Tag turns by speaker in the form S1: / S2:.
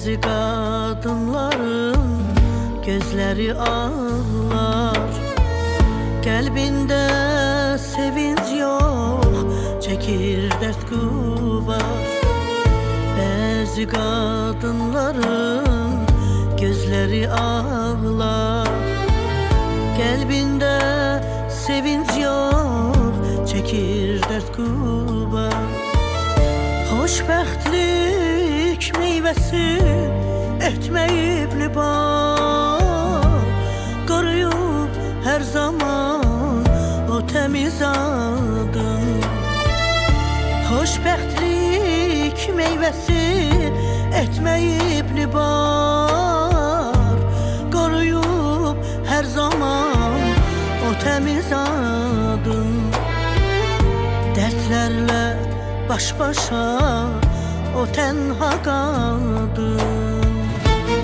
S1: Bəzi qadınların gözləri ağlar, qəlbində sevinç yox, çəkir dərd qubar. Bəzi qadınların gözləri ağlar, qəlbində sevinç yox, çəkir dərd qubar. Xoşbəxtlik meyvəsi etməyib libar, qoruyub hər zaman o təmiz adın. Xoşbəxtlik meyvəsi etməyib libar, qoruyub hər zaman o təmiz adın. Dərdlərlə baş-başa o tənha qadın.